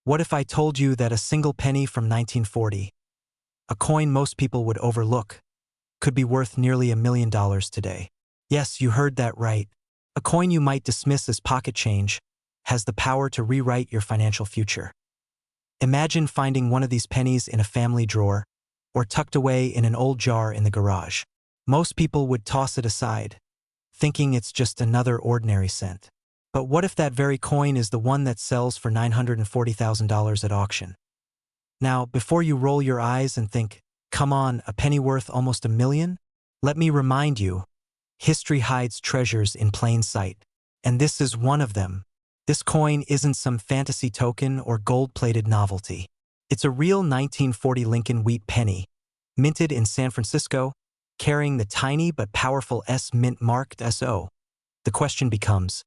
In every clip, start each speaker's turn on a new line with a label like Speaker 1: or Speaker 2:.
Speaker 1: What if I told you that a single penny from 1940, a coin most people would overlook, could be worth nearly $1 million today? Yes, you heard that right. A coin you might dismiss as pocket change has the power to rewrite your financial future. Imagine finding one of these pennies in a family drawer or tucked away in an old jar in the garage. Most people would toss it aside, thinking it's just another ordinary cent. But what if that very coin is the one that sells for $940,000 at auction? Now, before you roll your eyes and think, come on, a penny worth almost $1 million? Let me remind you, history hides treasures in plain sight. And this is one of them. This coin isn't some fantasy token or gold-plated novelty. It's a real 1940 Lincoln wheat penny, minted in San Francisco, carrying the tiny but powerful S mint-marked SO. The question becomes,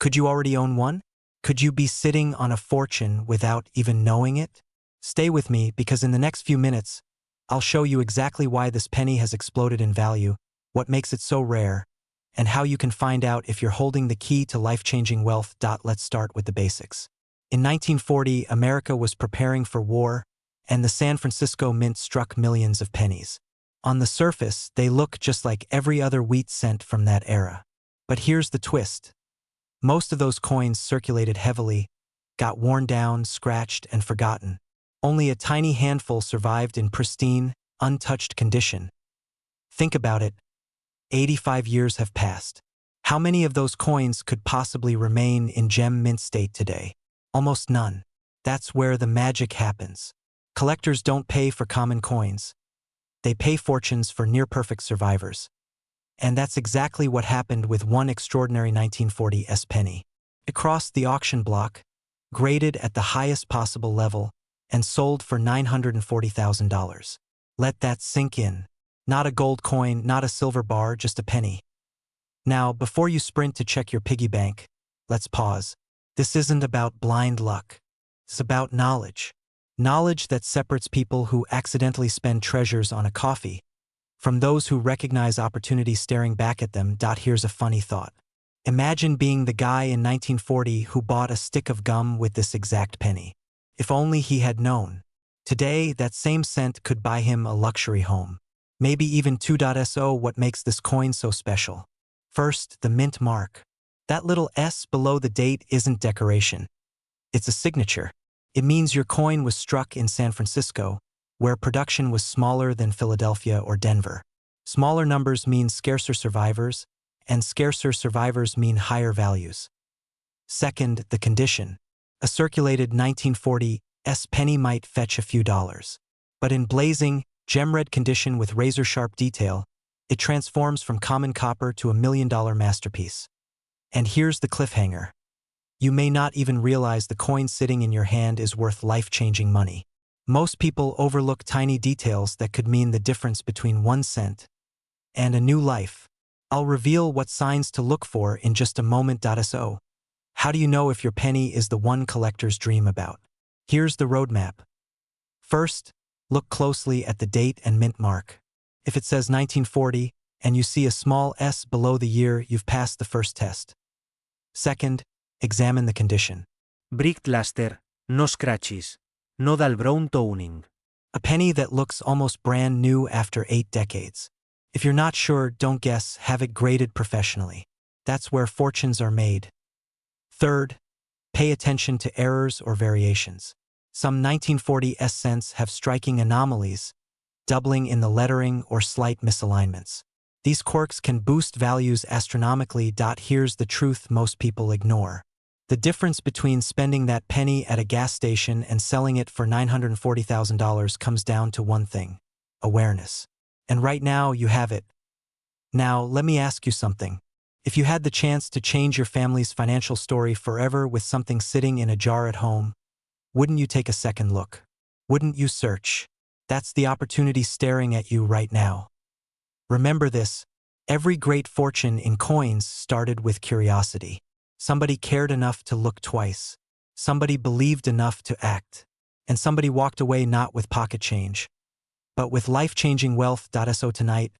Speaker 1: could you already own one? Could you be sitting on a fortune without even knowing it? Stay with me because in the next few minutes, I'll show you exactly why this penny has exploded in value, what makes it so rare, and how you can find out if you're holding the key to life-changing wealth. Let's start with the basics. In 1940, America was preparing for war, and the San Francisco Mint struck millions of pennies. On the surface, they look just like every other wheat cent from that era. But here's the twist. Most of those coins circulated heavily, got worn down, scratched, and forgotten. Only a tiny handful survived in pristine, untouched condition. Think about it. 85 years have passed. How many of those coins could possibly remain in gem mint state today? Almost none. That's where the magic happens. Collectors don't pay for common coins. They pay fortunes for near-perfect survivors. And that's exactly what happened with one extraordinary 1940 S penny. It crossed the auction block, graded at the highest possible level, and sold for $940,000. Let that sink in. Not a gold coin, not a silver bar, just a penny. Now, before you sprint to check your piggy bank, let's pause. This isn't about blind luck. It's about knowledge. Knowledge that separates people who accidentally spend treasures on a coffee from those who recognize opportunity staring back at them. Here's a funny thought. Imagine being the guy in 1940 who bought a stick of gum with this exact penny. If only he had known. Today, that same cent could buy him a luxury home. Maybe even 2.so. What makes this coin so special? First, the mint mark. That little S below the date isn't decoration. It's a signature. It means your coin was struck in San Francisco, where production was smaller than Philadelphia or Denver. Smaller numbers mean scarcer survivors, and scarcer survivors mean higher values. Second, the condition. A circulated 1940 S penny might fetch a few dollars. But in blazing, gem-red condition with razor-sharp detail, it transforms from common copper to $1 million masterpiece. And here's the cliffhanger. You may not even realize the coin sitting in your hand is worth life-changing money. Most people overlook tiny details that could mean the difference between 1 cent and a new life. I'll reveal what signs to look for in just a moment. So, how do you know if your penny is the one collectors dream about? Here's the roadmap. First, look closely at the date and mint mark. If it says 1940 and you see a small S below the year, you've passed the first test. Second, examine the condition.
Speaker 2: Brick luster, no scratches, no dull brown toning.
Speaker 1: A penny that looks almost brand new after 8 decades. If you're not sure, don't guess, have it graded professionally. That's where fortunes are made. Third, pay attention to errors or variations. Some 1940 S cents have striking anomalies, doubling in the lettering or slight misalignments. These quirks can boost values astronomically. Here's the truth most people ignore. The difference between spending that penny at a gas station and selling it for $940,000 comes down to one thing: awareness. And right now, you have it. Now, let me ask you something. If you had the chance to change your family's financial story forever with something sitting in a jar at home, wouldn't you take a second look? Wouldn't you search? That's the opportunity staring at you right now. Remember this: every great fortune in coins started with curiosity. Somebody cared enough to look twice. Somebody believed enough to act. And somebody walked away not with pocket change, but with life-changing wealth. So tonight,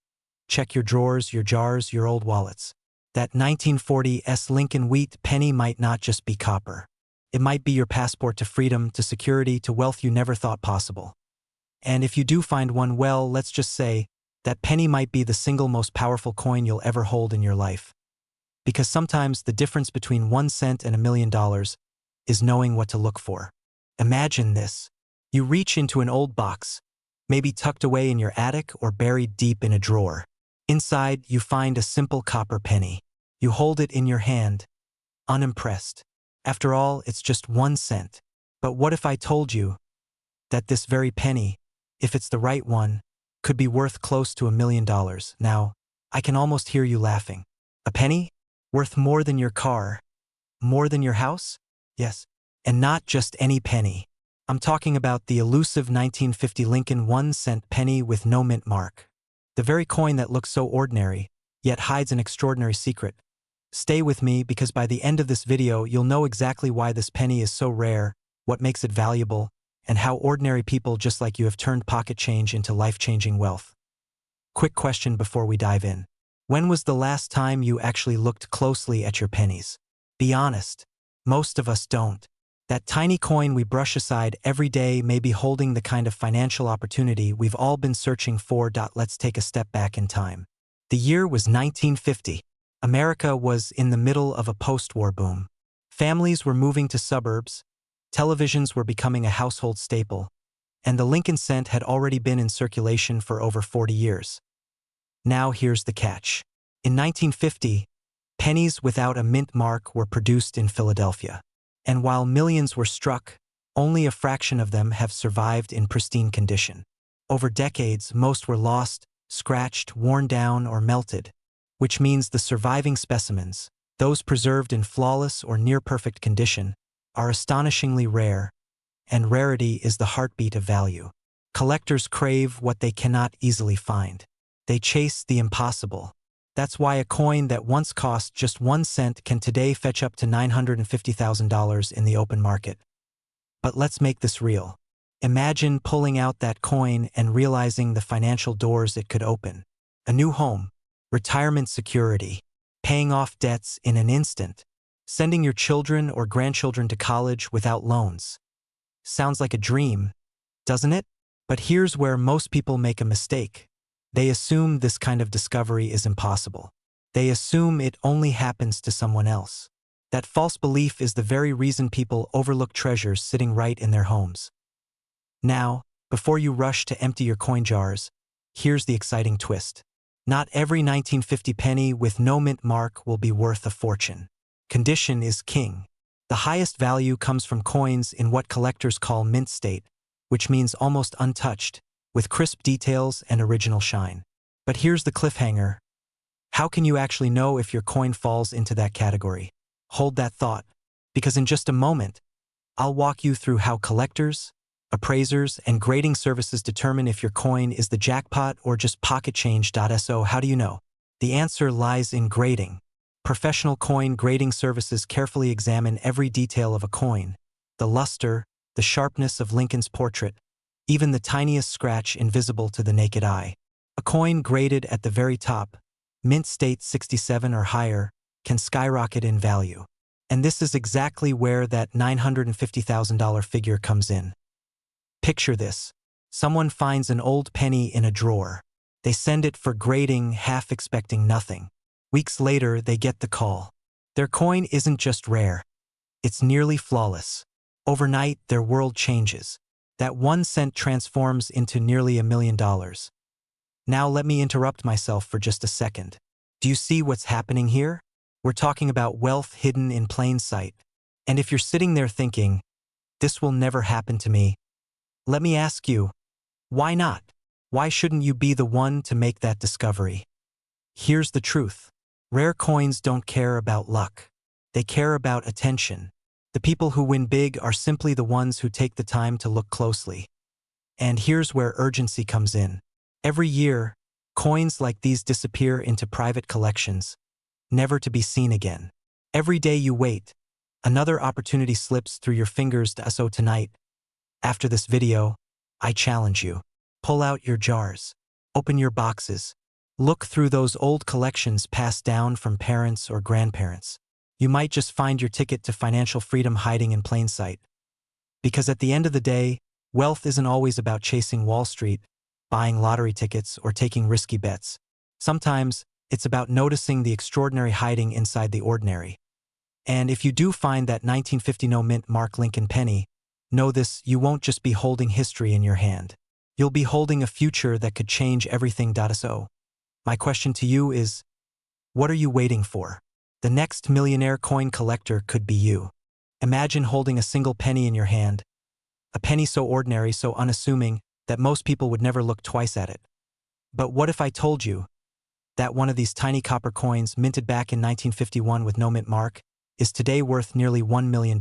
Speaker 1: check your drawers, your jars, your old wallets. That 1940 S Lincoln wheat penny might not just be copper. It might be your passport to freedom, to security, to wealth you never thought possible. And if you do find one, well, let's just say that penny might be the single most powerful coin you'll ever hold in your life. Because sometimes the difference between 1 cent and $1,000,000 is knowing what to look for. Imagine this. You reach into an old box, maybe tucked away in your attic or buried deep in a drawer. Inside, you find a simple copper penny. You hold it in your hand, unimpressed. After all, it's just 1 cent. But what if I told you that this very penny, if it's the right one, could be worth close to $1,000,000? Now, I can almost hear you laughing. A penny? Worth more than your car? More than your house? Yes. And not just any penny. I'm talking about the elusive 1950 Lincoln 1-cent penny with no mint mark. The very coin that looks so ordinary, yet hides an extraordinary secret. Stay with me because by the end of this video, you'll know exactly why this penny is so rare, what makes it valuable, and how ordinary people just like you have turned pocket change into life-changing wealth. Quick question before we dive in. When was the last time you actually looked closely at your pennies? Be honest. Most of us don't. That tiny coin we brush aside every day may be holding the kind of financial opportunity we've all been searching for. Let's take a step back in time. The year was 1950. America was in the middle of a post-war boom. Families were moving to suburbs, televisions were becoming a household staple, and the Lincoln cent had already been in circulation for over 40 years. Now here's the catch. In 1950, pennies without a mint mark were produced in Philadelphia. And while millions were struck, only a fraction of them have survived in pristine condition. Over decades, most were lost, scratched, worn down, or melted, which means the surviving specimens, those preserved in flawless or near-perfect condition, are astonishingly rare, and rarity is the heartbeat of value. Collectors crave what they cannot easily find. They chase the impossible. That's why a coin that once cost just 1 cent can today fetch up to $950,000 in the open market. But let's make this real. Imagine pulling out that coin and realizing the financial doors it could open. A new home, retirement security, paying off debts in an instant, sending your children or grandchildren to college without loans. Sounds like a dream, doesn't it? But here's where most people make a mistake. They assume this kind of discovery is impossible. They assume it only happens to someone else. That false belief is the very reason people overlook treasures sitting right in their homes. Now, before you rush to empty your coin jars, here's the exciting twist. Not every 1950 penny with no mint mark will be worth a fortune. Condition is king. The highest value comes from coins in what collectors call mint state, which means almost untouched, with crisp details and original shine. But here's the cliffhanger. How can you actually know if your coin falls into that category? Hold that thought, because in just a moment, I'll walk you through how collectors, appraisers, and grading services determine if your coin is the jackpot or just pocket change. So how do you know? The answer lies in grading. Professional coin grading services carefully examine every detail of a coin, the luster, the sharpness of Lincoln's portrait, even the tiniest scratch invisible to the naked eye. A coin graded at the very top, mint state 67 or higher, can skyrocket in value. And this is exactly where that $950,000 figure comes in. Picture this. Someone finds an old penny in a drawer. They send it for grading, half expecting nothing. Weeks later, they get the call. Their coin isn't just rare. It's nearly flawless. Overnight, their world changes. That 1 cent transforms into nearly $1,000,000. Now let me interrupt myself for just a second. Do you see what's happening here? We're talking about wealth hidden in plain sight. And if you're sitting there thinking, this will never happen to me, let me ask you, why not? Why shouldn't you be the one to make that discovery? Here's the truth. Rare coins don't care about luck. They care about attention. The people who win big are simply the ones who take the time to look closely. And here's where urgency comes in. Every year, coins like these disappear into private collections, never to be seen again. Every day you wait, another opportunity slips through your fingers. So tonight, after this video, I challenge you. Pull out your jars. Open your boxes. Look through those old collections passed down from parents or grandparents. you might just find your ticket to financial freedom hiding in plain sight. Because at the end of the day, wealth isn't always about chasing Wall Street, buying lottery tickets, or taking risky bets. Sometimes, it's about noticing the extraordinary hiding inside the ordinary. And if you do find that 1950 no mint Mark Lincoln penny, know this: you won't just be holding history in your hand. You'll be holding a future that could change everything. So, my question to you is, what are you waiting for? The next millionaire coin collector could be you. Imagine holding a single penny in your hand, a penny so ordinary, so unassuming, that most people would never look twice at it. But what if I told you that one of these tiny copper coins, minted back in 1951 with no mint mark, is today worth nearly $1 million?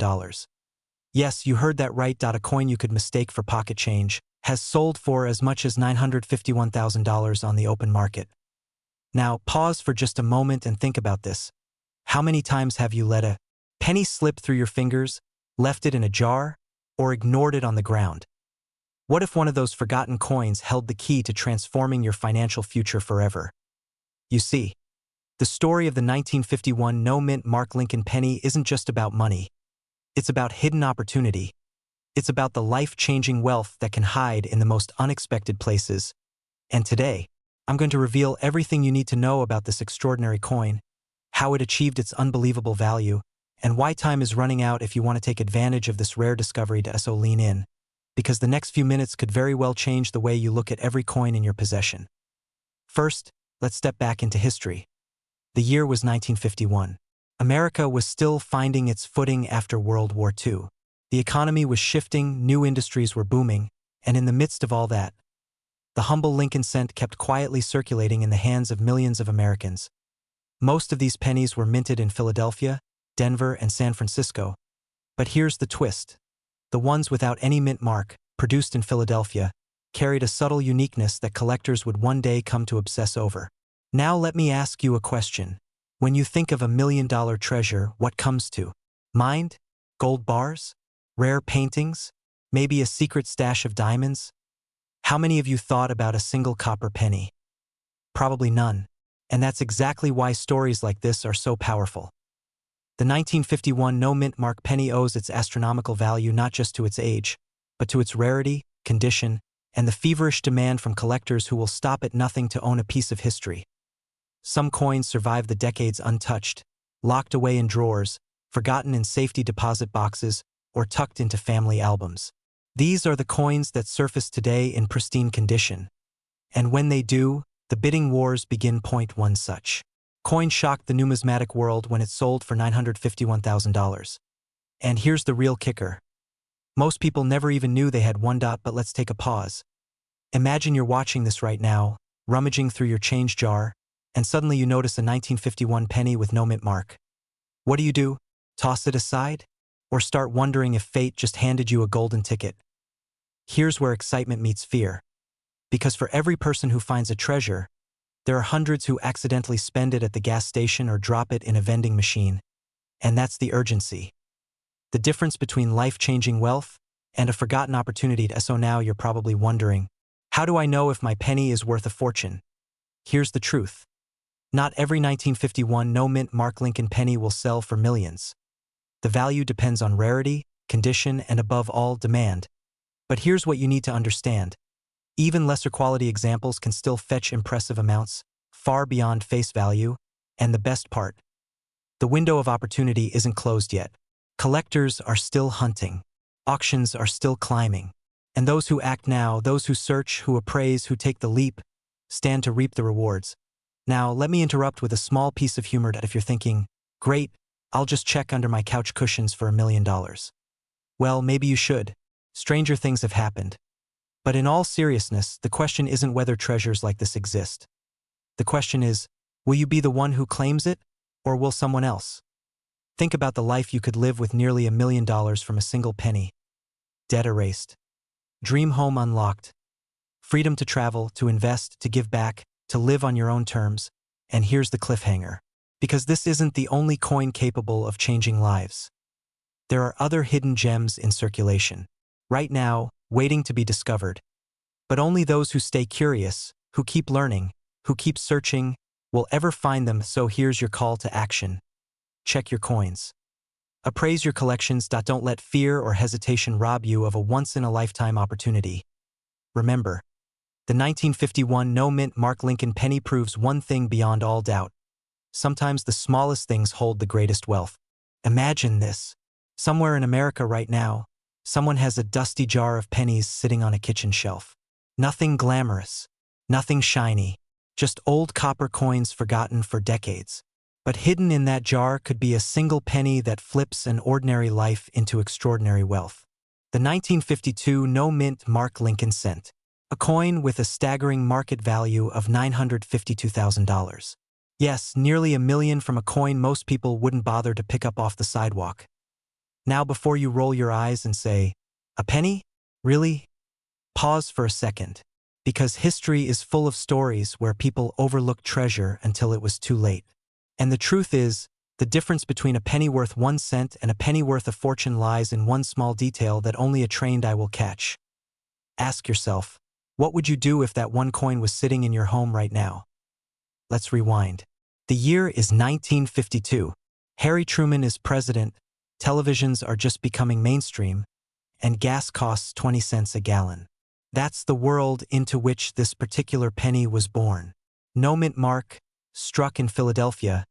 Speaker 1: Yes, you heard that right. A coin you could mistake for pocket change has sold for as much as $951,000 on the open market. Now, pause for just a moment and think about this. How many times have you let a penny slip through your fingers, left it in a jar, or ignored it on the ground? What if one of those forgotten coins held the key to transforming your financial future forever? You see, the story of the 1951 no-mint Mark Lincoln penny isn't just about money. It's about hidden opportunity. It's about the life-changing wealth that can hide in the most unexpected places. And today, I'm going to reveal everything you need to know about this extraordinary coin, how it achieved its unbelievable value, and why time is running out if you want to take advantage of this rare discovery. So lean in, because the next few minutes could very well change the way you look at every coin in your possession. First, let's step back into history. The year was 1951. America was still finding its footing after World War II. The economy was shifting, new industries were booming, and in the midst of all that, the humble Lincoln cent kept quietly circulating in the hands of millions of Americans. Most of these pennies were minted in Philadelphia, Denver, and San Francisco. But here's the twist. The ones without any mint mark, produced in Philadelphia, carried a subtle uniqueness that collectors would one day come to obsess over. Now let me ask you a question. When you think of $1 million treasure, what comes to mind? Gold bars? Rare paintings? Maybe a secret stash of diamonds? How many of you thought about a single copper penny? Probably none. And that's exactly why stories like this are so powerful. The 1951 no-mint mark penny owes its astronomical value not just to its age, but to its rarity, condition, and the feverish demand from collectors who will stop at nothing to own a piece of history. Some coins survive the decades untouched, locked away in drawers, forgotten in safety deposit boxes, or tucked into family albums. These are the coins that surface today in pristine condition. And when they do, the bidding wars begin. One such coin shocked the numismatic world when it sold for $951,000. And here's the real kicker. Most people never even knew they had one. But let's take a pause. Imagine you're watching this right now, rummaging through your change jar, and suddenly you notice a 1951 penny with no mint mark. What do? Toss it aside? Or start wondering if fate just handed you a golden ticket? Here's where excitement meets fear. Because for every person who finds a treasure, there are hundreds who accidentally spend it at the gas station or drop it in a vending machine. And that's the urgency. The difference between life-changing wealth and a forgotten opportunity. So now you're probably wondering, how do I know if my penny is worth a fortune? Here's the truth. Not every 1951 no-mint Mark Lincoln penny will sell for millions. The value depends on rarity, condition, and above all, demand. But here's what you need to understand. Even lesser quality examples can still fetch impressive amounts, far beyond face value, and the best part, the window of opportunity isn't closed yet. Collectors are still hunting. Auctions are still climbing. And those who act now, those who search, who appraise, who take the leap, stand to reap the rewards. Now, let me interrupt with a small piece of humor. If you're thinking, great, I'll just check under my couch cushions for $1 million. Well, maybe you should. Stranger things have happened. But in all seriousness, the question isn't whether treasures like this exist. The question is, will you be the one who claims it, or will someone else? Think about the life you could live with nearly $1 million from a single penny. Debt erased. Dream home unlocked. Freedom to travel, to invest, to give back, to live on your own terms. And here's the cliffhanger. Because this isn't the only coin capable of changing lives. There are other hidden gems in circulation. Right now, waiting to be discovered. But only those who stay curious, who keep learning, who keep searching, will ever find them. So here's your call to action. check your coins. Appraise your collections. Don't let fear or hesitation rob you of a once-in-a-lifetime opportunity. Remember, the 1951 no-mint Mark Lincoln penny proves one thing beyond all doubt. Sometimes the smallest things hold the greatest wealth. Imagine this. Somewhere in America right now, someone has a dusty jar of pennies sitting on a kitchen shelf. Nothing glamorous, nothing shiny, just old copper coins forgotten for decades. But hidden in that jar could be a single penny that flips an ordinary life into extraordinary wealth. The 1952 no-mint Mark Lincoln cent, a coin with a staggering market value of $952,000. Yes, nearly $1 million from a coin most people wouldn't bother to pick up off the sidewalk. Now before you roll your eyes and say, "A penny? Really?" Pause for a second, because history is full of stories where people overlooked treasure until it was too late. And the truth is, the difference between a penny worth 1 cent and a penny worth a fortune lies in one small detail that only a trained eye will catch. Ask yourself, what would you do if that one coin was sitting in your home right now? Let's rewind. The year is 1952. Harry Truman is president, televisions are just becoming mainstream, and gas costs 20 cents a gallon. That's the world into which this particular penny was born. No-mint Mark, struck in Philadelphia,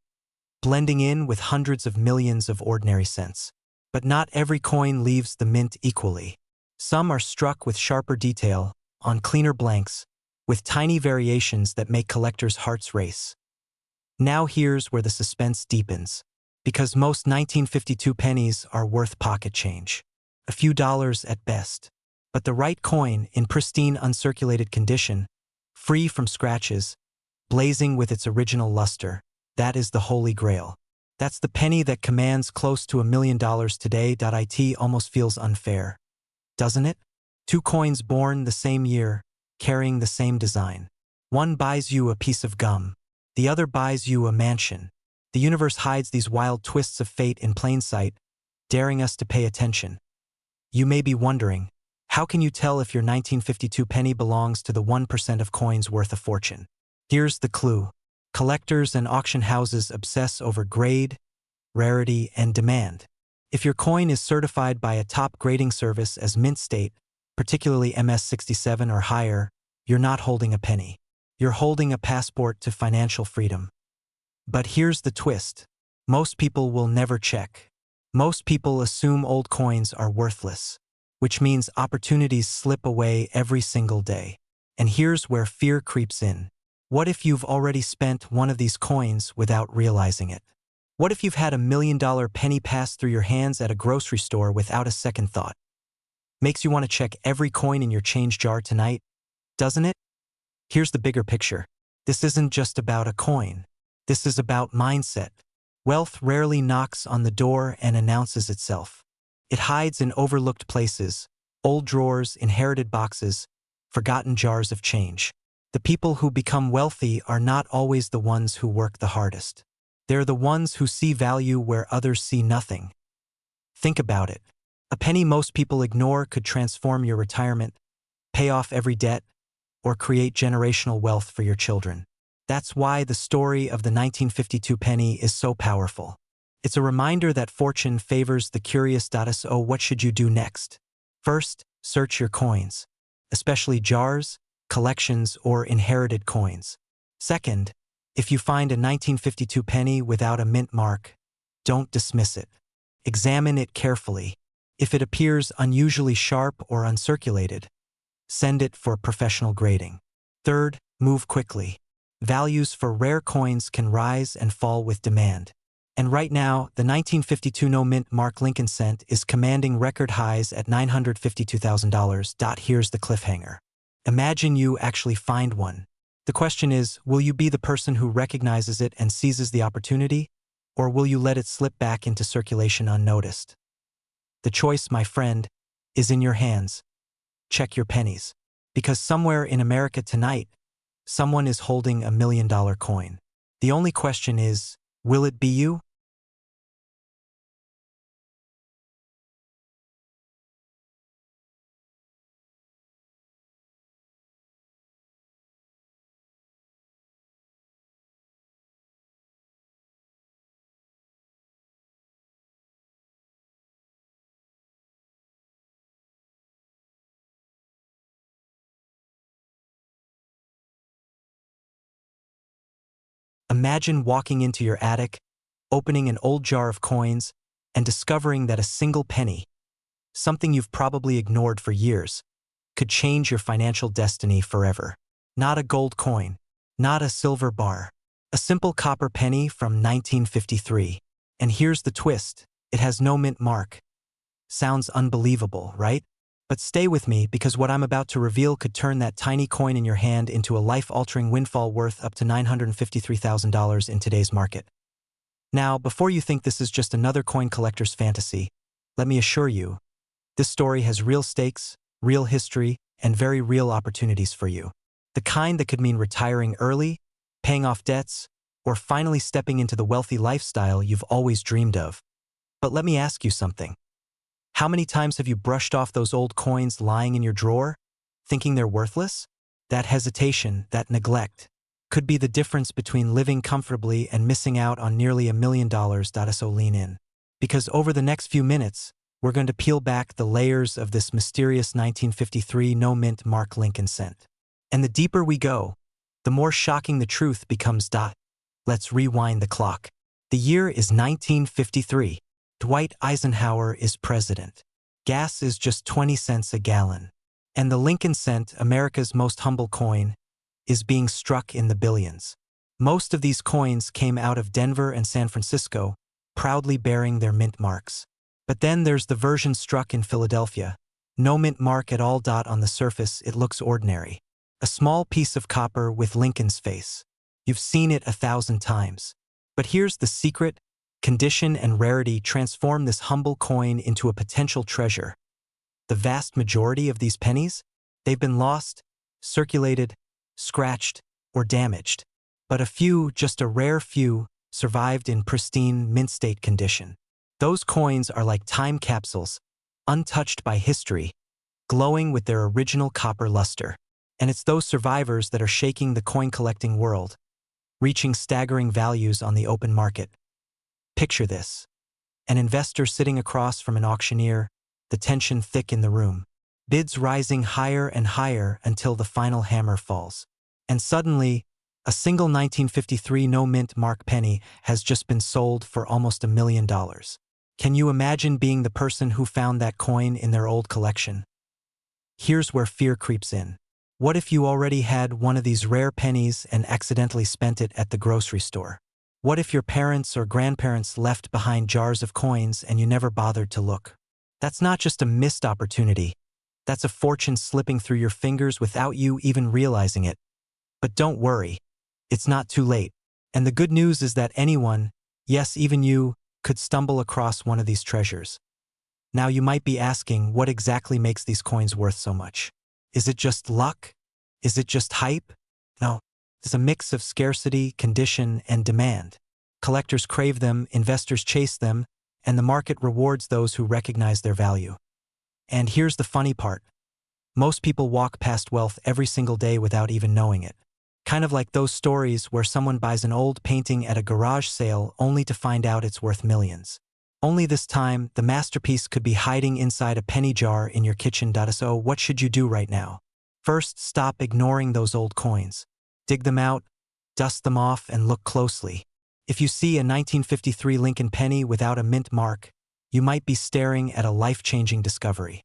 Speaker 1: blending in with hundreds of millions of ordinary cents. But not every coin leaves the mint equally. Some are struck with sharper detail, on cleaner blanks, with tiny variations that make collectors' hearts race. Now here's where the suspense deepens, because most 1952 pennies are worth pocket change. A few dollars at best. But the right coin, in pristine uncirculated condition, free from scratches, blazing with its original luster, that is the holy grail. That's the penny that commands close to $1 million today. It almost feels unfair, doesn't it? Two coins born the same year, carrying the same design. One buys you a piece of gum, the other buys you a mansion. The universe hides these wild twists of fate in plain sight, daring us to pay attention. You may be wondering, how can you tell if your 1952 penny belongs to the 1% of coins worth a fortune? Here's the clue. Collectors and auction houses obsess over grade, rarity, and demand. If your coin is certified by a top grading service as mint state, particularly MS-67 or higher, you're not holding a penny. You're holding a passport to financial freedom. But here's the twist. Most people will never check. Most people assume old coins are worthless, which means opportunities slip away every single day. And here's where fear creeps in. What if you've already spent one of these coins without realizing it? What if you've had $1 million penny pass through your hands at a grocery store without a second thought? Makes you want to check every coin in your change jar tonight, doesn't it? Here's the bigger picture. This isn't just about a coin. This is about mindset. Wealth rarely knocks on the door and announces itself. It hides in overlooked places, old drawers, inherited boxes, forgotten jars of change. The people who become wealthy are not always the ones who work the hardest. They're the ones who see value where others see nothing. Think about it. A penny most people ignore could transform your retirement, pay off every debt, or create generational wealth for your children. That's why the story of the 1952 penny is so powerful. It's a reminder that fortune favors the curious. So what should you do next? First, search your coins, especially jars, collections, or inherited coins. Second, if you find a 1952 penny without a mint mark, don't dismiss it. Examine it carefully. If it appears unusually sharp or uncirculated, send it for professional grading. Third, move quickly. Values for rare coins can rise and fall with demand. And right now, the 1952 no-mint Mark Lincoln cent is commanding record highs at $952,000. Here's the cliffhanger. Imagine you actually find one. The question is, will you be the person who recognizes it and seizes the opportunity, or will you let it slip back into circulation unnoticed? The choice, my friend, is in your hands. Check your pennies. Because somewhere in America tonight, someone is holding $1 million coin. The only question is, will it be you? Imagine walking into your attic, opening an old jar of coins, and discovering that a single penny, something you've probably ignored for years, could change your financial destiny forever. Not a gold coin, not a silver bar, a simple copper penny from 1953. And here's the twist, it has no mint mark. Sounds unbelievable, right? But stay with me because what I'm about to reveal could turn that tiny coin in your hand into a life-altering windfall worth up to $953,000 in today's market. Now, before you think this is just another coin collector's fantasy, let me assure you, this story has real stakes, real history, and very real opportunities for you. The kind that could mean retiring early, paying off debts, or finally stepping into the wealthy lifestyle you've always dreamed of. But let me ask you something. How many times have you brushed off those old coins lying in your drawer, thinking they're worthless? That hesitation, that neglect, could be the difference between living comfortably and missing out on nearly $1 million. So lean in. Because over the next few minutes, we're going to peel back the layers of this mysterious 1953 no-mint mark Lincoln cent. And the deeper we go, the more shocking the truth becomes. Let's rewind the clock. The year is 1953. Dwight Eisenhower is president. Gas is just 20 cents a gallon. And the Lincoln cent, America's most humble coin, is being struck in the billions. Most of these coins came out of Denver and San Francisco, proudly bearing their mint marks. But then there's the version struck in Philadelphia. No mint mark at all. On the surface, it looks ordinary. A small piece of copper with Lincoln's face. You've seen it 1,000 times. But here's the secret. Condition and rarity transform this humble coin into a potential treasure. The vast majority of these pennies, they've been lost, circulated, scratched, or damaged. But a few, just a rare few, survived in pristine, mint-state condition. Those coins are like time capsules, untouched by history, glowing with their original copper luster. And it's those survivors that are shaking the coin-collecting world, reaching staggering values on the open market. Picture this. An investor sitting across from an auctioneer, the tension thick in the room. Bids rising higher and higher until the final hammer falls. And suddenly, a single 1953 no-mint mark penny has just been sold for almost $1 million. Can you imagine being the person who found that coin in their old collection? Here's where fear creeps in. What if you already had one of these rare pennies and accidentally spent it at the grocery store? What if your parents or grandparents left behind jars of coins and you never bothered to look? That's not just a missed opportunity. That's a fortune slipping through your fingers without you even realizing it. But don't worry. It's not too late. And the good news is that anyone, yes, even you, could stumble across one of these treasures. Now you might be asking, what exactly makes these coins worth so much? Is it just luck? Is it just hype? No. It's a mix of scarcity, condition, and demand. Collectors crave them, investors chase them, and the market rewards those who recognize their value. And here's the funny part. Most people walk past wealth every single day without even knowing it. Kind of like those stories where someone buys an old painting at a garage sale only to find out it's worth millions. Only this time, the masterpiece could be hiding inside a penny jar in your kitchen. So what should you do right now? First, stop ignoring those old coins. Dig them out, dust them off, and look closely. If you see a 1953 Lincoln penny without a mint mark, you might be staring at a life-changing discovery.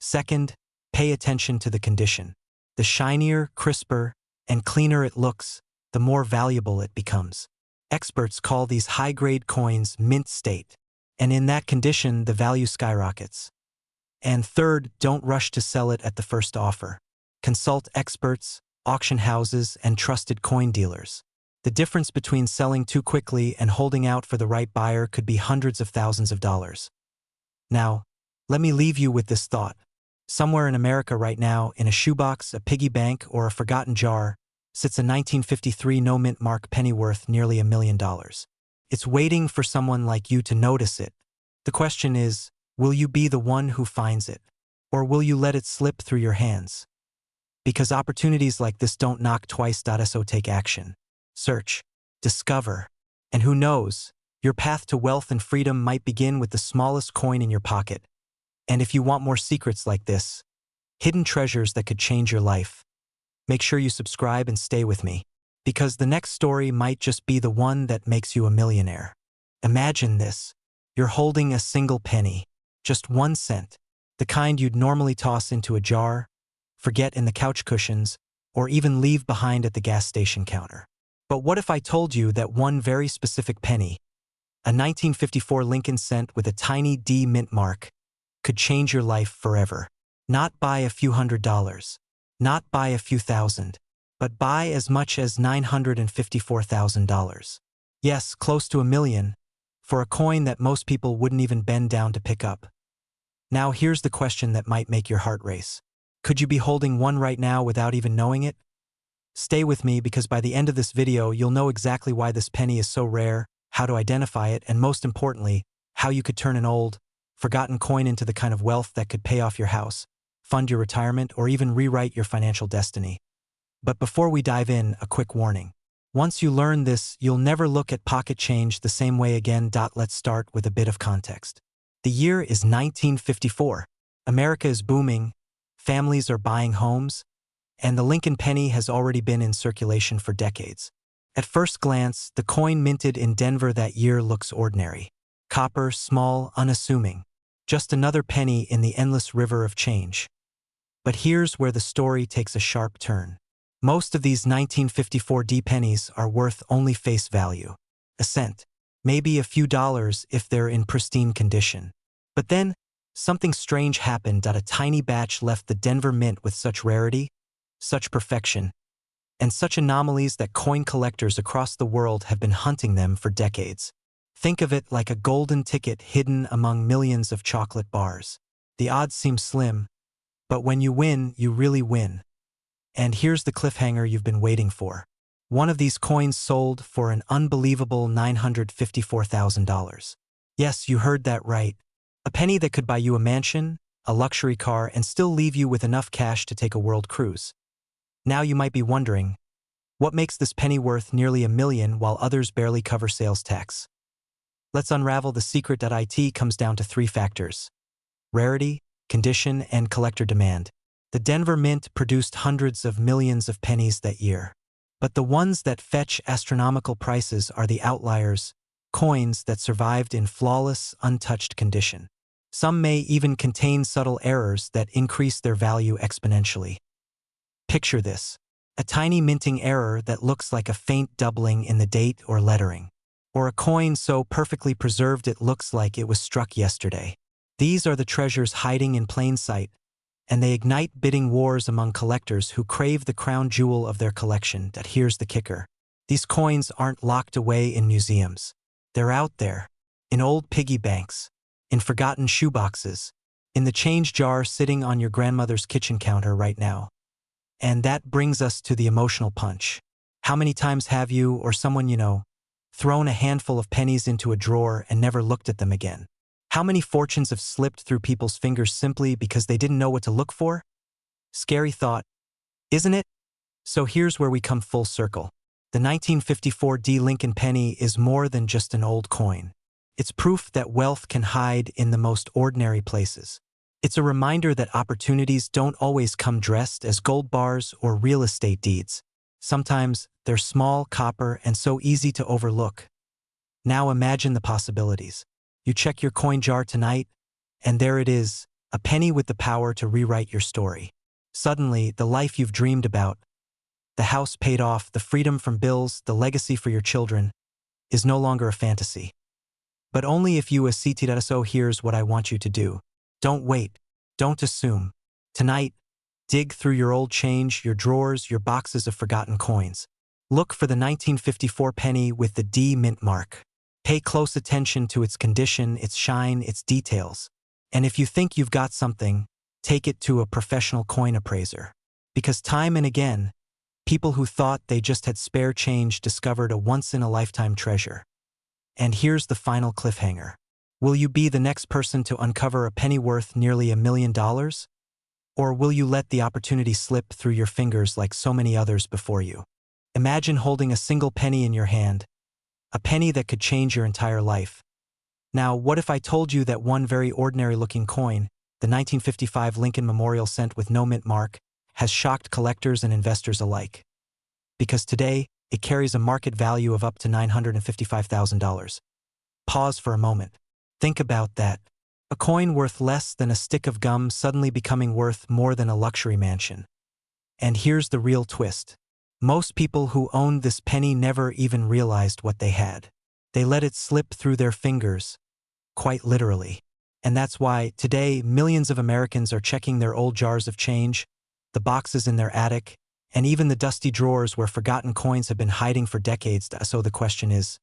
Speaker 1: Second, pay attention to the condition. The shinier, crisper, and cleaner it looks, the more valuable it becomes. Experts call these high-grade coins mint state, and in that condition, the value skyrockets. And third, don't rush to sell it at the first offer. Consult experts, auction houses, and trusted coin dealers. The difference between selling too quickly and holding out for the right buyer could be hundreds of thousands of dollars. Now, let me leave you with this thought. Somewhere in America right now, in a shoebox, a piggy bank, or a forgotten jar, sits a 1953 no-mint mark penny worth nearly $1 million. It's waiting for someone like you to notice it. The question is, will you be the one who finds it? Or will you let it slip through your hands? Because opportunities like this don't knock twice. So take action. Search. Discover. And who knows, your path to wealth and freedom might begin with the smallest coin in your pocket. And if you want more secrets like this, hidden treasures that could change your life, make sure you subscribe and stay with me. because the next story might just be the one that makes you a millionaire. Imagine this. You're holding a single penny, just 1 cent, the kind you'd normally toss into a jar, forget in the couch cushions, or even leave behind at the gas station counter. But what if I told you that one very specific penny, a 1954 Lincoln cent with a tiny D mint mark, could change your life forever? Not by a few $100s, not by a few thousand, but by as much as $954,000. Yes, close to $1 million, for a coin that most people wouldn't even bend down to pick up. Now here's the question that might make your heart race. Could you be holding one right now without even knowing it? Stay with me, because by the end of this video you'll know exactly why this penny is so rare, how to identify it, and most importantly, how you could turn an old, forgotten coin into the kind of wealth that could pay off your house, fund your retirement, or even rewrite your financial destiny. But before we dive in, a quick warning. Once you learn this, you'll never look at pocket change the same way again. Let's start with a bit of context. The year is 1954. America is booming, families are buying homes, and the Lincoln penny has already been in circulation for decades. At first glance, the coin minted in Denver that year looks ordinary. Copper, small, unassuming. Just another penny in the endless river of change. But here's where the story takes a sharp turn. Most of these 1954 D pennies are worth only face value. A cent. Maybe a few dollars if they're in pristine condition. But then, something strange happened. A tiny batch left the Denver Mint with such rarity, such perfection, and such anomalies that coin collectors across the world have been hunting them for decades. Think of it like a golden ticket hidden among millions of chocolate bars. The odds seem slim, but when you win, you really win. And here's the cliffhanger you've been waiting for. One of these coins sold for an unbelievable $954,000. Yes, you heard that right. A penny that could buy you a mansion, a luxury car, and still leave you with enough cash to take a world cruise. Now you might be wondering, what makes this penny worth nearly $1 million while others barely cover sales tax? Let's unravel the secret. It comes down to 3 factors: rarity, condition, and collector demand. The Denver Mint produced hundreds of millions of pennies that year. But the ones that fetch astronomical prices are the outliers, coins that survived in flawless, untouched condition. Some may even contain subtle errors that increase their value exponentially. Picture this: a tiny minting error that looks like a faint doubling in the date or lettering. Or a coin so perfectly preserved it looks like it was struck yesterday. These are the treasures hiding in plain sight, and they ignite bidding wars among collectors who crave the crown jewel of their collection. Here's the kicker. These coins aren't locked away in museums. They're out there, in old piggy banks, in forgotten shoeboxes, in the change jar sitting on your grandmother's kitchen counter right now. And that brings us to the emotional punch. How many times have you, or someone you know, thrown a handful of pennies into a drawer and never looked at them again? How many fortunes have slipped through people's fingers simply because they didn't know what to look for? Scary thought, isn't it? So here's where we come full circle. The 1954 D Lincoln penny is more than just an old coin. It's proof that wealth can hide in the most ordinary places. It's a reminder that opportunities don't always come dressed as gold bars or real estate deeds. Sometimes they're small, copper, and so easy to overlook. Now imagine the possibilities. You check your coin jar tonight, and there it is, a penny with the power to rewrite your story. Suddenly, the life you've dreamed about, the house paid off, the freedom from bills, the legacy for your children, is no longer a fantasy. But only if you accept it. So here's what I want you to do. Don't wait. Don't assume. Tonight, dig through your old change, your drawers, your boxes of forgotten coins. Look for the 1954 penny with the D mint mark. Pay close attention to its condition, its shine, its details. And if you think you've got something, take it to a professional coin appraiser. Because time and again, people who thought they just had spare change discovered a once-in-a-lifetime treasure. And here's the final cliffhanger. Will you be the next person to uncover a penny worth nearly $1 million? Or will you let the opportunity slip through your fingers like so many others before you? Imagine holding a single penny in your hand, a penny that could change your entire life. Now, what if I told you that one very ordinary-looking coin, the 1955 Lincoln Memorial cent with no mint mark, has shocked collectors and investors alike? Because today, It carries a market value of up to $955,000. Pause for a moment. Think about that. A coin worth less than a stick of gum suddenly becoming worth more than a luxury mansion. And here's the real twist. Most people who owned this penny never even realized what they had. They let it slip through their fingers, quite literally. And that's why, today, millions of Americans are checking their old jars of change, the boxes in their attic, and even the dusty drawers where forgotten coins have been hiding for decades. So the question is,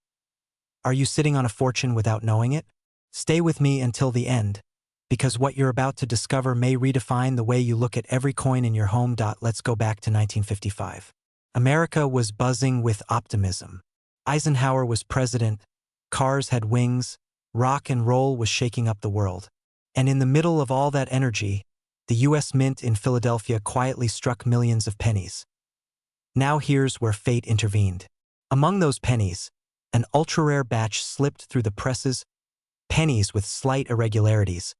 Speaker 1: are you sitting on a fortune without knowing it? Stay with me until the end, because what you're about to discover may redefine the way you look at every coin in your home. Let's go back to 1955. America was buzzing with optimism. Eisenhower was president, cars had wings, rock and roll was shaking up the world. And in the middle of all that energy, the U.S. Mint in Philadelphia quietly struck millions of pennies. Now here's where fate intervened. Among those pennies, an ultra-rare batch slipped through the presses, pennies with slight irregularities,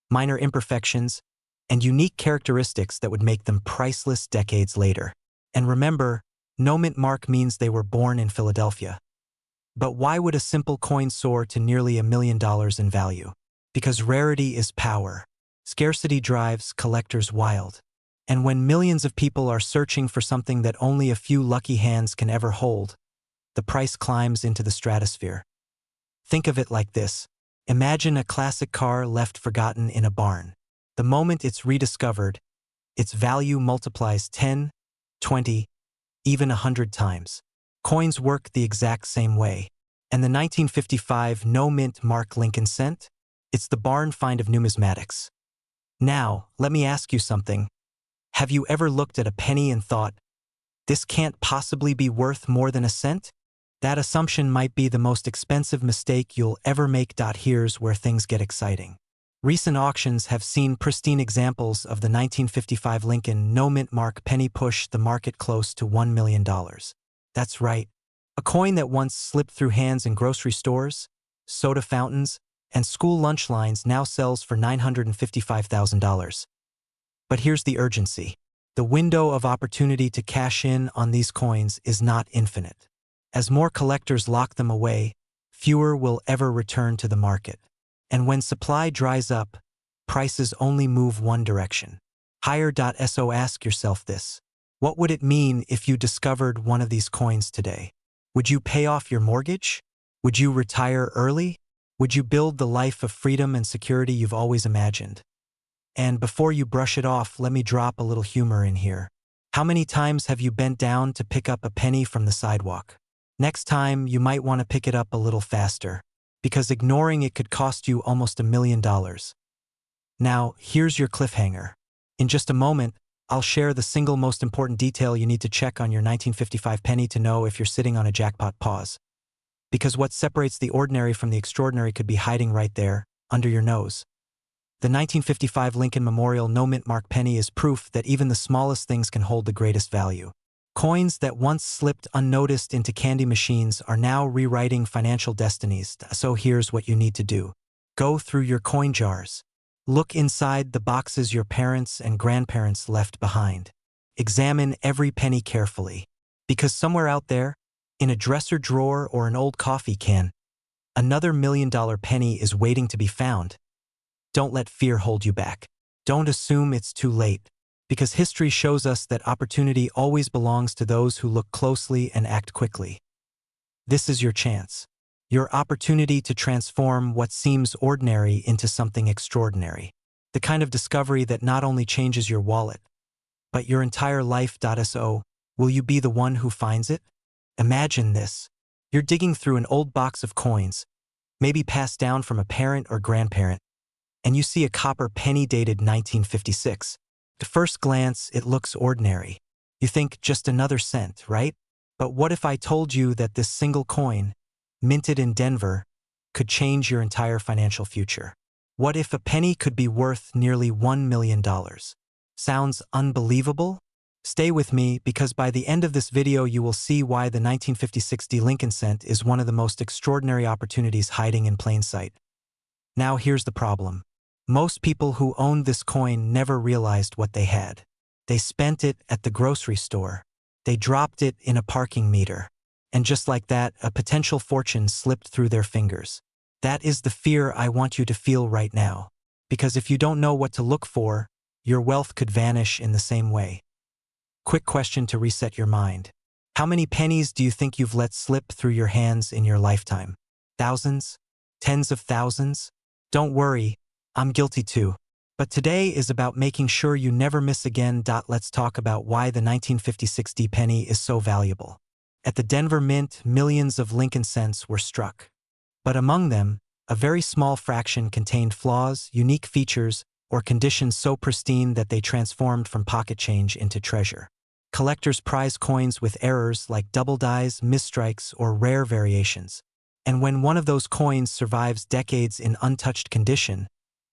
Speaker 1: minor imperfections, and unique characteristics that would make them priceless decades later. And remember, no mint mark means they were born in Philadelphia. But why would a simple coin soar to nearly $1 million in value? Because rarity is power. Scarcity drives collectors wild. And when millions of people are searching for something that only a few lucky hands can ever hold, the price climbs into the stratosphere. Think of it like this. Imagine a classic car left forgotten in a barn. The moment it's rediscovered, its value multiplies 10, 20, even 100 times. Coins work the exact same way. And the 1955 no-mint mark Lincoln cent? It's the barn find of numismatics. Now, let me ask you something. Have you ever looked at a penny and thought, this can't possibly be worth more than a cent? That assumption might be the most expensive mistake you'll ever make. Here's where things get exciting. Recent auctions have seen pristine examples of the 1955 Lincoln no-mint mark penny push the market close to $1 million. That's right. A coin that once slipped through hands in grocery stores, soda fountains, and school lunch lines now sells for $955,000. But here's the urgency. The window of opportunity to cash in on these coins is not infinite. As more collectors lock them away, fewer will ever return to the market. And when supply dries up, prices only move one direction. Higher. So ask yourself this. What would it mean if you discovered one of these coins today? Would you pay off your mortgage? Would you retire early? Would you build the life of freedom and security you've always imagined? And before you brush it off, let me drop a little humor in here. How many times have you bent down to pick up a penny from the sidewalk? Next time, you might want to pick it up a little faster, because ignoring it could cost you almost $1 million. Now, here's your cliffhanger. In just a moment, I'll share the single most important detail you need to check on your 1955 penny to know if you're sitting on a jackpot. Pause. Because what separates the ordinary from the extraordinary could be hiding right there, under your nose. The 1955 Lincoln Memorial no-mint mark penny is proof that even the smallest things can hold the greatest value. Coins that once slipped unnoticed into candy machines are now rewriting financial destinies. So here's what you need to do. Go through your coin jars. Look inside the boxes your parents and grandparents left behind. Examine every penny carefully. Because somewhere out there, in a dresser drawer or an old coffee can, another $1 million penny is waiting to be found. Don't let fear hold you back. Don't assume it's too late, because history shows us that opportunity always belongs to those who look closely and act quickly. This is your chance. Your opportunity to transform what seems ordinary into something extraordinary. The kind of discovery that not only changes your wallet, but your entire life. So, will you be the one who finds it? Imagine this. You're digging through an old box of coins, maybe passed down from a parent or grandparent, and you see a copper penny dated 1956. At first glance, it looks ordinary. You think just another cent, right? But what if I told you that this single coin, minted in Denver, could change your entire financial future? What if a penny could be worth nearly $1 million? Sounds unbelievable? Stay with me, because by the end of this video you will see why the 1956 Lincoln cent is one of the most extraordinary opportunities hiding in plain sight. Now here's the problem. Most people who owned this coin never realized what they had. They spent it at the grocery store. They dropped it in a parking meter. And just like that, a potential fortune slipped through their fingers. That is the fear I want you to feel right now. Because if you don't know what to look for, your wealth could vanish in the same way. Quick question to reset your mind. How many pennies do you think you've let slip through your hands in your lifetime? Thousands? Tens of thousands? Don't worry, I'm guilty too. But today is about making sure you never miss again. Let's talk about why the 1956 D penny is so valuable. At the Denver Mint, millions of Lincoln cents were struck. But among them, a very small fraction contained flaws, unique features, or conditions so pristine that they transformed from pocket change into treasure. Collectors prize coins with errors like double dies, misstrikes, or rare variations. And when one of those coins survives decades in untouched condition,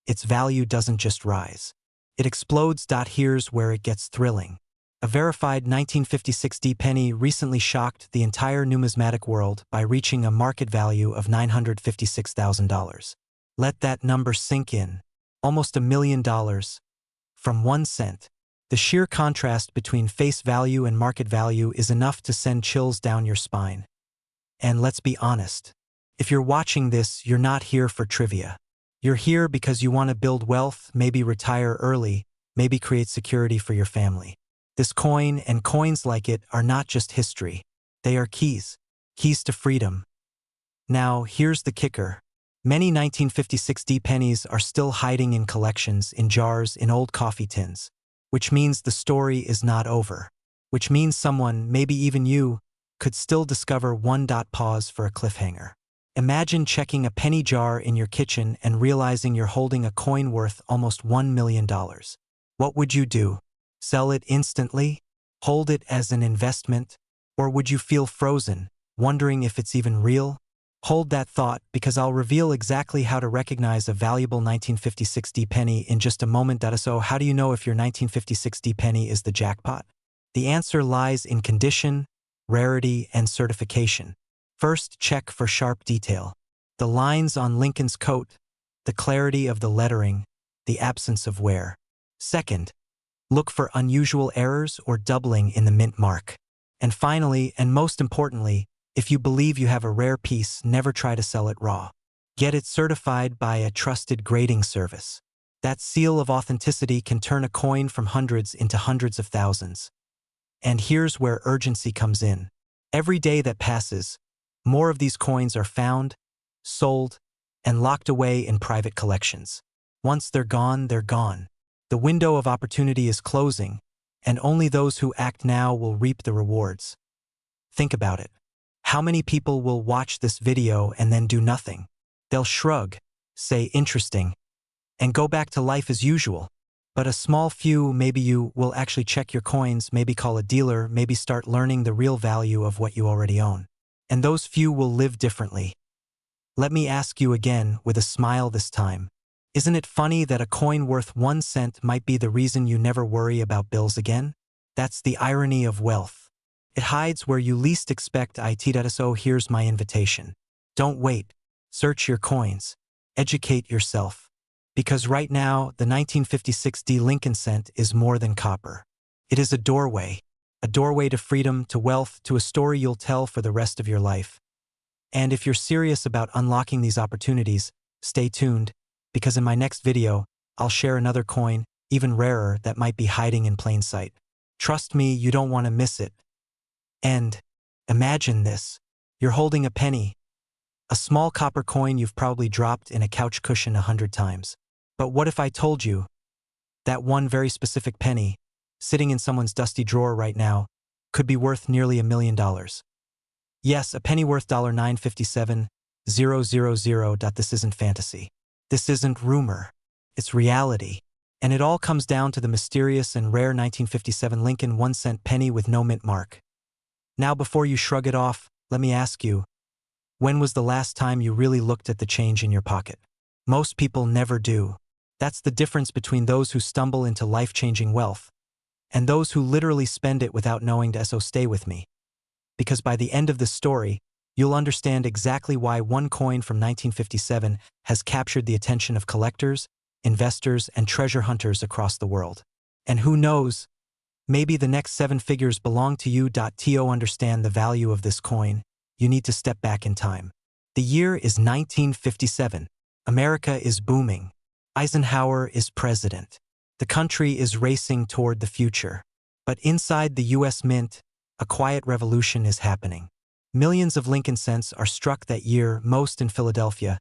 Speaker 1: its value doesn't just rise. It explodes. Here's where it gets thrilling. A verified 1956 D penny recently shocked the entire numismatic world by reaching a market value of $956,000. Let that number sink in. Almost $1 million. From 1 cent. The sheer contrast between face value and market value is enough to send chills down your spine. And let's be honest. If you're watching this, you're not here for trivia. You're here because you want to build wealth, maybe retire early, maybe create security for your family. This coin and coins like it are not just history. They are keys. Keys to freedom. Now, here's the kicker. Many 1956 D pennies are still hiding in collections, in jars, in old coffee tins. Which means the story is not over. Which means someone, maybe even you, could still discover one. Pause for a cliffhanger. Imagine checking a penny jar in your kitchen and realizing you're holding a coin worth almost $1 million. What would you do? Sell it instantly? Hold it as an investment? Or would you feel frozen, wondering if it's even real? Hold that thought, because I'll reveal exactly how to recognize a valuable 1956 D penny in just a moment. So how do you know if your 1956 D penny is the jackpot? The answer lies in condition, rarity, and certification. First, check for sharp detail. The lines on Lincoln's coat, the clarity of the lettering, the absence of wear. Second, look for unusual errors or doubling in the mint mark. And finally, and most importantly, if you believe you have a rare piece, never try to sell it raw. Get it certified by a trusted grading service. That seal of authenticity can turn a coin from hundreds into hundreds of thousands. And here's where urgency comes in. Every day that passes, more of these coins are found, sold, and locked away in private collections. Once they're gone, they're gone. The window of opportunity is closing, and only those who act now will reap the rewards. Think about it. How many people will watch this video and then do nothing? They'll shrug, say interesting, and go back to life as usual. But a small few, maybe you, will actually check your coins, maybe call a dealer, maybe start learning the real value of what you already own. And those few will live differently. Let me ask you again, with a smile this time. Isn't it funny that a coin worth 1 cent might be the reason you never worry about bills again? That's the irony of wealth. It hides where you least expect it. So here's my invitation. Don't wait. Search your coins. Educate yourself. Because right now, the 1956 D Lincoln cent is more than copper. It is a doorway to freedom, to wealth, to a story you'll tell for the rest of your life. And if you're serious about unlocking these opportunities, stay tuned, because in my next video, I'll share another coin, even rarer, that might be hiding in plain sight. Trust me, you don't want to miss it. And imagine this. You're holding a penny. A small copper coin you've probably dropped in a couch cushion 100 times. But what if I told you that one very specific penny, sitting in someone's dusty drawer right now, could be worth nearly $1 million? Yes, a penny worth $957,000. This isn't fantasy. This isn't rumor. It's reality. And it all comes down to the mysterious and rare 1957 Lincoln 1-cent penny with no mint mark. Now, before you shrug it off, let me ask you, when was the last time you really looked at the change in your pocket? Most people never do. That's the difference between those who stumble into life-changing wealth and those who literally spend it without knowing to. So stay with me. Because by the end of this story, you'll understand exactly why one coin from 1957 has captured the attention of collectors, investors, and treasure hunters across the world. And who knows, maybe the next 7 figures belong to you. To understand the value of this coin, you need to step back in time. The year is 1957. America is booming. Eisenhower is president. The country is racing toward the future. But inside the U.S. Mint, a quiet revolution is happening. Millions of Lincoln cents are struck that year, most in Philadelphia,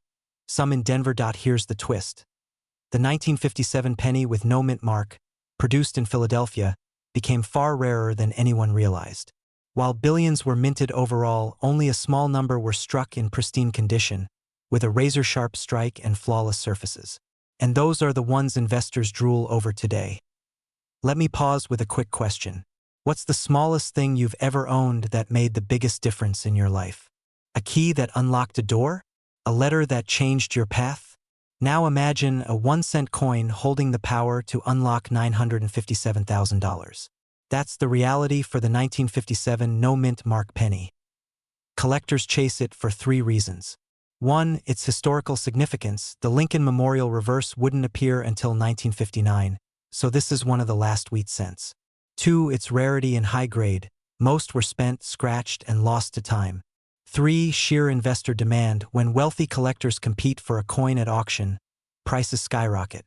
Speaker 1: some in Denver. Here's the twist. The 1957 penny with no mint mark, produced in Philadelphia, became far rarer than anyone realized. While billions were minted overall, only a small number were struck in pristine condition, with a razor-sharp strike and flawless surfaces. And those are the ones investors drool over today. Let me pause with a quick question. What's the smallest thing you've ever owned that made the biggest difference in your life? A key that unlocked a door? A letter that changed your path? Now imagine a 1-cent coin holding the power to unlock $957,000. That's the reality for the 1957 no-mint mark penny. Collectors chase it for 3 reasons. 1, its historical significance. The Lincoln Memorial reverse wouldn't appear until 1959, so this is one of the last wheat cents. 2, its rarity and high grade. Most were spent, scratched, and lost to time. 3, sheer investor demand. When wealthy collectors compete for a coin at auction, prices skyrocket.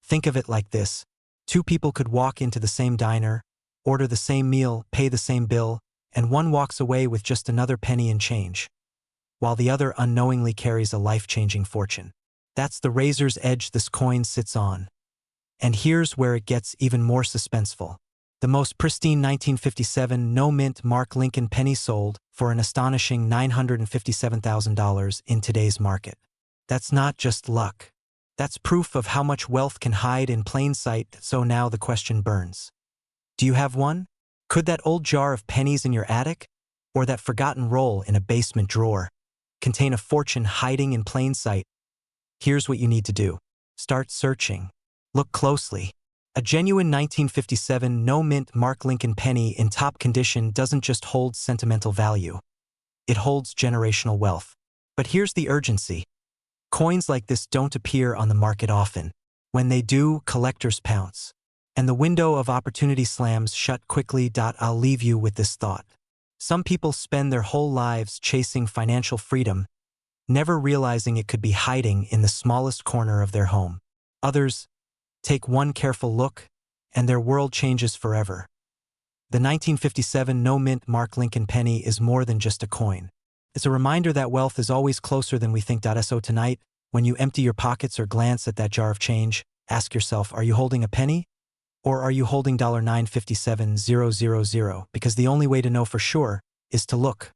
Speaker 1: Think of it like this. 2 people could walk into the same diner, order the same meal, pay the same bill, and one walks away with just another penny in change, while the other unknowingly carries a life-changing fortune. That's the razor's edge this coin sits on. And here's where it gets even more suspenseful. The most pristine 1957 no-mint mark Lincoln penny sold for an astonishing $957,000 in today's market. That's not just luck. That's proof of how much wealth can hide in plain sight. So now the question burns. Do you have one? Could that old jar of pennies in your attic, or that forgotten roll in a basement drawer, contain a fortune hiding in plain sight? Here's what you need to do. Start searching. Look closely. A genuine 1957 no-mint mark Lincoln penny in top condition doesn't just hold sentimental value. It holds generational wealth. But here's the urgency. Coins like this don't appear on the market often. When they do, collectors pounce. And the window of opportunity slams shut quickly. I'll leave you with this thought. Some people spend their whole lives chasing financial freedom, never realizing it could be hiding in the smallest corner of their home. Others take one careful look, and their world changes forever. The 1957 no-mint mark Lincoln penny is more than just a coin. It's a reminder that wealth is always closer than we think. So tonight, when you empty your pockets or glance at that jar of change, ask yourself, are you holding a penny? Or are you holding $957,000? Because the only way to know for sure is to look.